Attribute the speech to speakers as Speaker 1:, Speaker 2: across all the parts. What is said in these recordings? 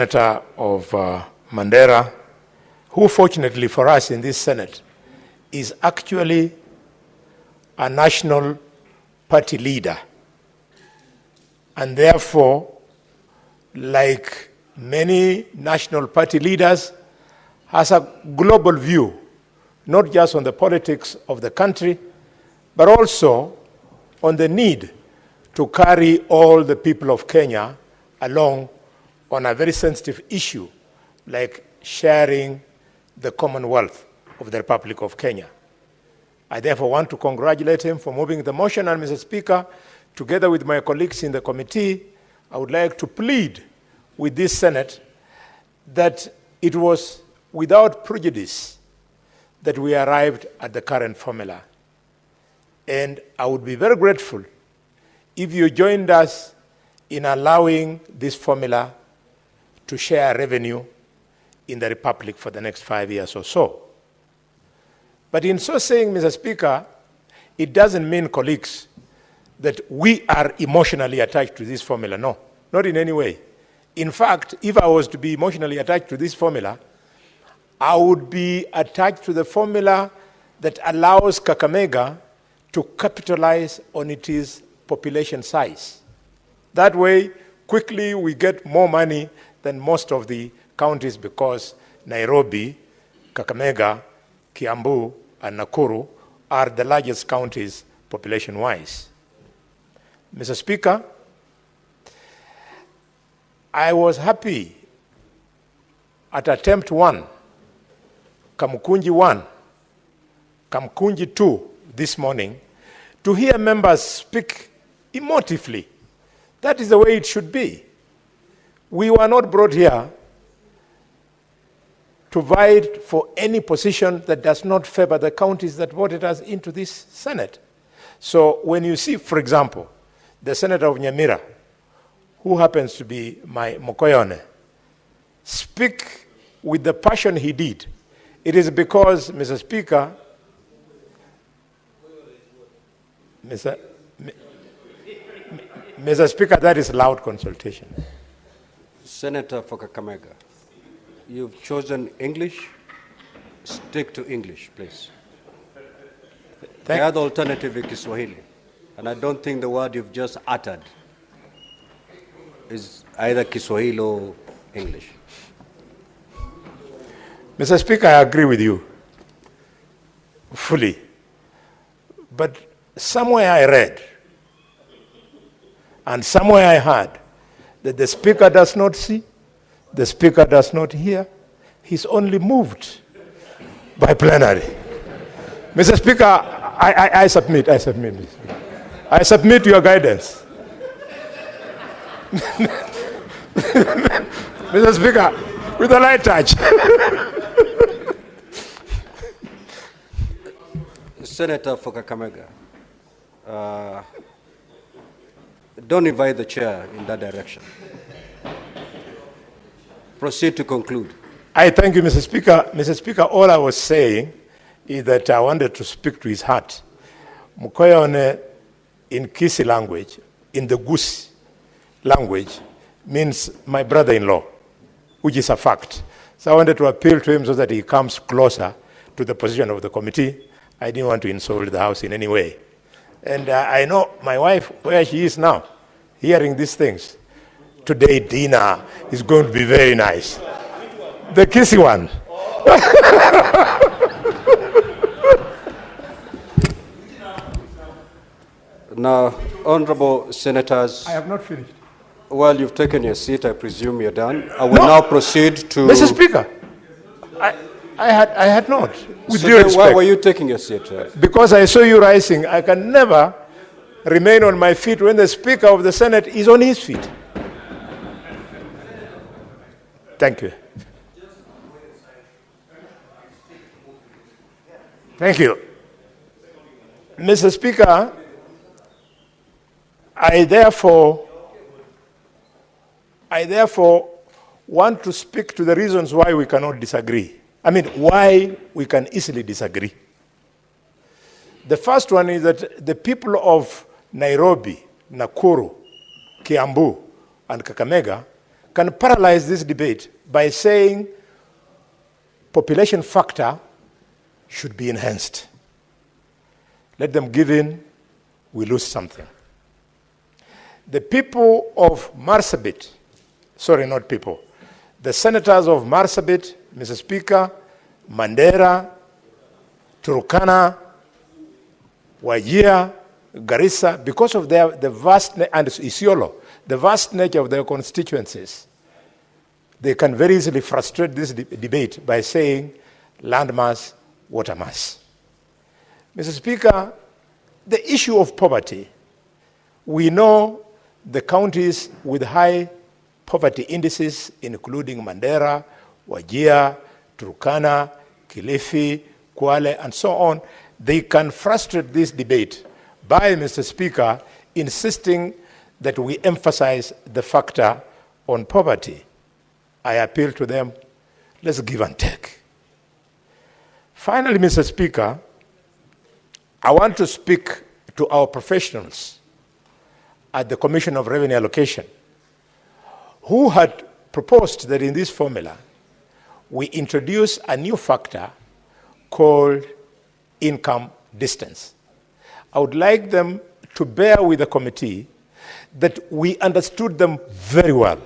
Speaker 1: Senator of Mandera, who fortunately for us in this Senate is actually a national party leader, and therefore, like many national party leaders, has a global view, not just on the politics of the country, but also on the need to carry all the people of Kenya along on a very sensitive issue like sharing the commonwealth of the Republic of Kenya. I therefore want to congratulate him for moving the motion, and Mr. Speaker, together with my colleagues in the committee, I would like to plead with this Senate that it was without prejudice that we arrived at the current formula. And I would be very grateful if you joined us in allowing this formula to share revenue in the Republic for the next 5 years or so. But in so saying, Mr. Speaker, it doesn't mean, colleagues, that we are emotionally attached to this formula. No, not in any way. In fact, if I was to be emotionally attached to this formula, I would be attached to the formula that allows Kakamega to capitalize on its population size. That way, quickly we get more money than most of the counties, because Nairobi, Kakamega, Kiambu, and Nakuru are the largest counties population-wise. Mr. Speaker, I was happy at attempt 1, Kamukunji 1, Kamukunji 2 this morning, to hear members speak emotively. That is the way it should be. We were not brought here to fight for any position that does not favor the counties that voted us into this Senate. So when you see, for example, the Senator of Nyamira, who happens to be my Mokoyone, speak with the passion he did, it is because, Mr. Speaker, Mr. Speaker, that is loud consultation.
Speaker 2: Senator for Kakamega, you've chosen English. Stick to English, please. The other alternative is Kiswahili, and I don't think the word you've just uttered is either Kiswahili or English.
Speaker 1: Mr. Speaker, I agree with you fully. But somewhere I read and somewhere I heard that the Speaker does not see, the Speaker does not hear, he's only moved by plenary. Mr. Speaker, I submit this. I submit your guidance. Mr. Speaker, with a light touch.
Speaker 2: Senator for Kakamega, don't invite the chair in that direction. Proceed to conclude.
Speaker 1: I thank you, Mr. Speaker. Mr. Speaker, all I was saying is that I wanted to speak to his heart. Mukoyone in Kisi language, in the Goose language, means my brother-in-law, which is a fact. So I wanted to appeal to him so that he comes closer to the position of the committee. I didn't want to insult the House in any way. And I know my wife, where she is now, hearing these things. Today, dinner is going to be very nice. The kissy one.
Speaker 2: Now, honorable senators.
Speaker 1: I have not finished.
Speaker 2: Well, you've taken your seat. I presume you're done. I will now proceed to...
Speaker 1: Mr. Speaker, I had not. With due respect.
Speaker 2: Why were you taking your seat?
Speaker 1: Because I saw you rising. I can never remain on my feet when the Speaker of the Senate is on his feet. Thank you. Thank you. Mr. Speaker, I therefore want to speak to the reasons why we cannot disagree. I mean, why we can easily disagree. The first one is that the people of Nairobi, Nakuru, Kiambu, and Kakamega can paralyze this debate by saying population factor should be enhanced. Let them give in, we lose something. The people of Marsabit, sorry, not people, the senators of Marsabit, Mr. Speaker, Mandera, Turkana, Wajir, Garissa, because of the vast, and Isiolo, the vast nature of their constituencies, they can very easily frustrate this debate by saying land mass, water mass. Mr. Speaker, the issue of poverty, we know the counties with high poverty indices, including Mandera, Wajir, Turkana, Kilifi, Kwale, and so on, they can frustrate this debate by, Mr. Speaker, insisting that we emphasize the factor on poverty. I appeal to them, let's give and take. Finally, Mr. Speaker, I want to speak to our professionals at the Commission of Revenue Allocation, who had proposed that in this formula, we introduce a new factor called income distance. I would like them to bear with the committee that we understood them very well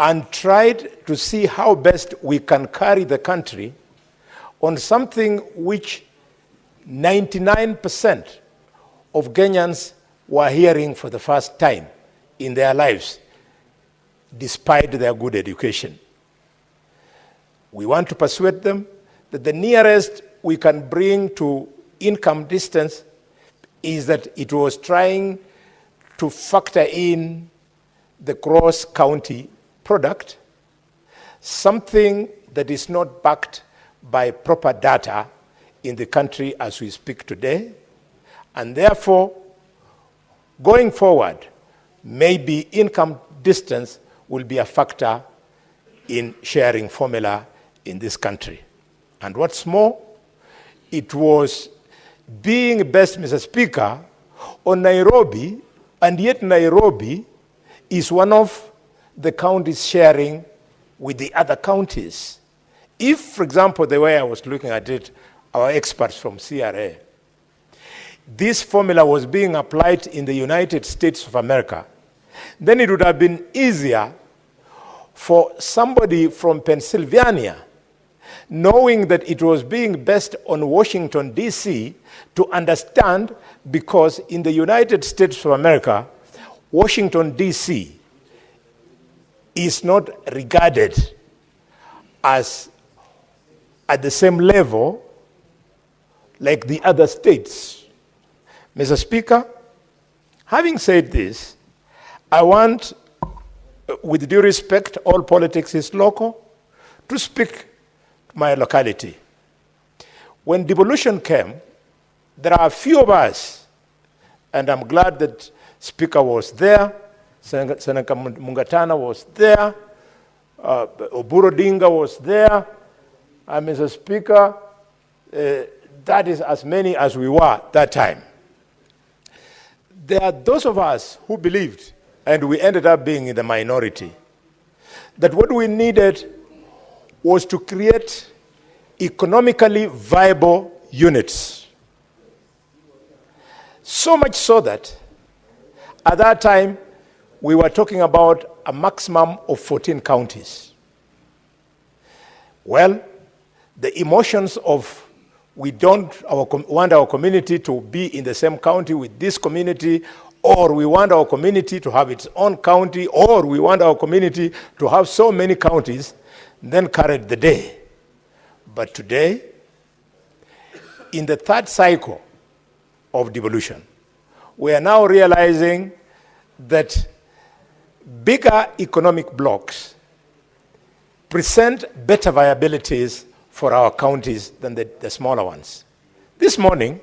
Speaker 1: and tried to see how best we can carry the country on something which 99% of Kenyans were hearing for the first time in their lives, despite their good education. We want to persuade them that the nearest we can bring to income distance is that it was trying to factor in the gross county product, something that is not backed by proper data in the country as we speak today, and therefore, going forward, maybe income distance will be a factor in sharing formula in this country. And what's more, it was being best, Mr. Speaker, on Nairobi, and yet Nairobi is one of the counties sharing with the other counties. If, for example, the way I was looking at it, our experts from CRA, this formula was being applied in the United States of America, then it would have been easier for somebody from Pennsylvania, knowing that it was being based on Washington, D.C., to understand, because in the United States of America, Washington, D.C. is not regarded as at the same level like the other states. Mr. Speaker, having said this, I want, with due respect, all politics is local, to speak to my locality. When devolution came, there are a few of us, and I'm glad that Speaker was there, Senator Mungatana was there, Oburu Odinga was there, and Mr. Speaker, that is as many as we were that time. There are those of us who believed, and we ended up being in the minority, that what we needed was to create economically viable units. So much so that at that time we were talking about a maximum of 14 counties. Well, the emotions of we don't want our community to be in the same county with this community, or we want our community to have its own county, or we want our community to have so many counties, then carried the day. But today, in the third cycle of devolution, we are now realizing that bigger economic blocks present better viabilities for our counties than the smaller ones. This morning,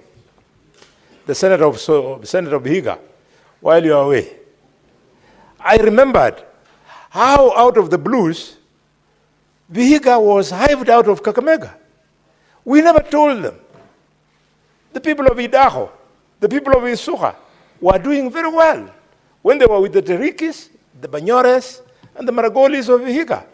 Speaker 1: the Senator of Vihiga, while you are away, I remembered how out of the blues, Vihiga was hived out of Kakamega. We never told them. The people of Idaho, the people of Isuka were doing very well when they were with the Terikis, the Banyores, and the Maragolis of Vihiga.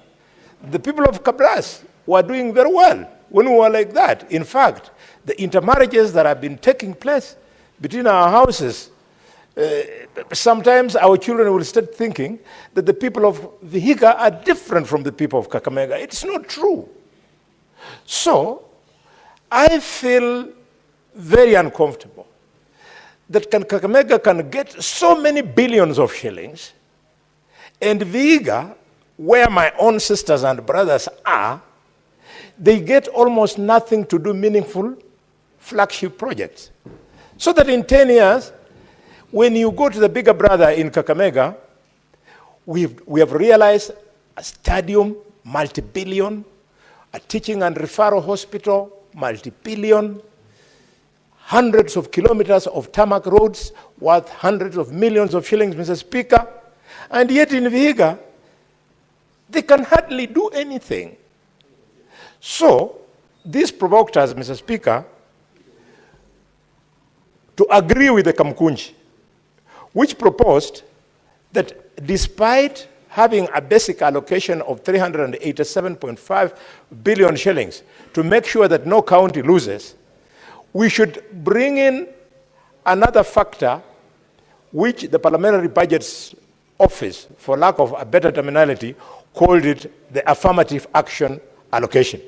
Speaker 1: The people of Kabras were doing very well when we were like that. In fact, the intermarriages that have been taking place between our houses, sometimes our children will start thinking that the people of Vihiga are different from the people of Kakamega. It's not true. So, I feel very uncomfortable that Kakamega can get so many billions of shillings, and Vihiga, where my own sisters and brothers are, they get almost nothing to do meaningful flagship projects. So that in 10 years, when you go to the bigger brother in Kakamega, we have realized a stadium, multi-billion, a teaching and referral hospital, multi-billion, hundreds of kilometers of tarmac roads worth hundreds of millions of shillings, Mr. Speaker. And yet in Vihiga, they can hardly do anything. So, this provoked us, Mr. Speaker, to agree with the Kamkunji, which proposed that despite having a basic allocation of 387.5 billion shillings to make sure that no county loses, we should bring in another factor which the Parliamentary Budgets Office, for lack of a better terminology, called it the affirmative action allocation.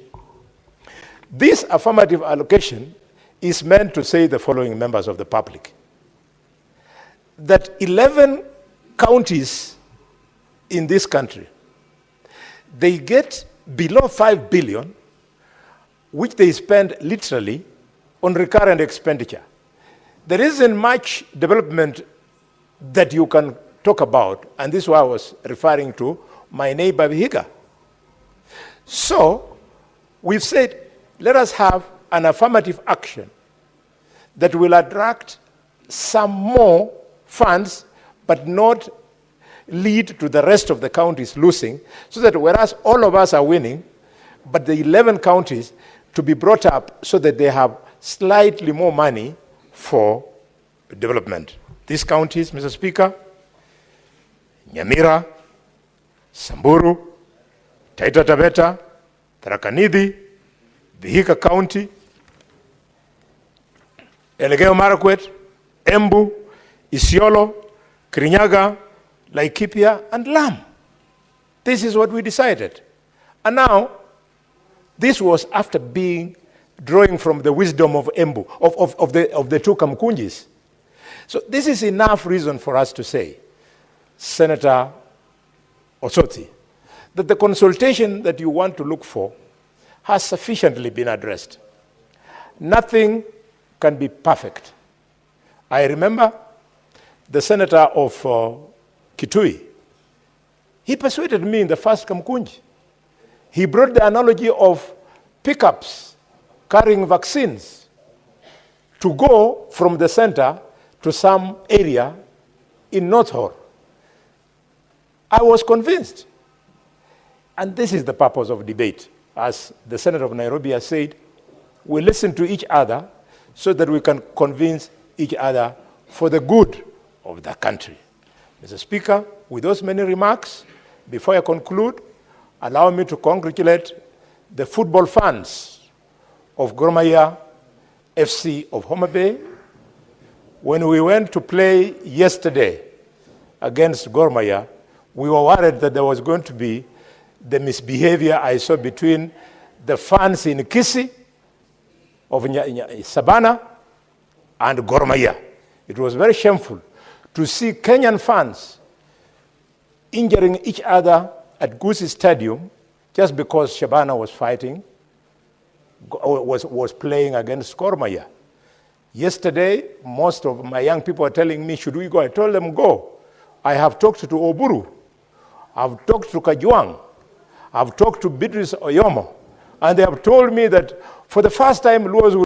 Speaker 1: This affirmative allocation is meant to say the following, members of the public: that 11 counties in this country, they get below 5 billion, which they spend literally on recurrent expenditure. There isn't much development that you can talk about, and this is why I was referring to my neighbor Vihiga. So we've said, let us have an affirmative action that will attract some more funds, but not lead to the rest of the counties losing, so that whereas all of us are winning, but the 11 counties to be brought up so that they have slightly more money for development. These counties, Mr. Speaker: Nyamira, Samburu, Taita Taveta, Tharaka Nithi, Vihiga County, Elgeyo Marakwet, Embu, Isiolo, Kirinyaga, Laikipia, and Lam. This is what we decided. And now, this was after drawing from the wisdom of Embu, of the two Kamkunjis. So this is enough reason for us to say, Senator Osoti, that the consultation that you want to look for has sufficiently been addressed. Nothing can be perfect. I remember the senator of Kitui. He persuaded me in the first Kamkunji. He brought the analogy of pickups carrying vaccines to go from the center to some area in North Hall. I was convinced. And this is the purpose of debate. As the Senator of Nairobi has said, we listen to each other so that we can convince each other for the good of the country. Mr. Speaker, with those many remarks, before I conclude, allow me to congratulate the football fans of Gor Mahia FC of Homa Bay. When we went to play yesterday against Gor Mahia, we were worried that there was going to be the misbehavior I saw between the fans in Kisii of Sabana and Gor Mahia. It was very shameful to see Kenyan fans injuring each other at Gusii Stadium just because Shabana was was playing against Gor Mahia. Yesterday, most of my young people are telling me, should we go? I told them, go. I have talked to Oburu. I've talked to Kajwang. I've talked to Beatrice Oyomo. And they have told me that for the first time, Luos will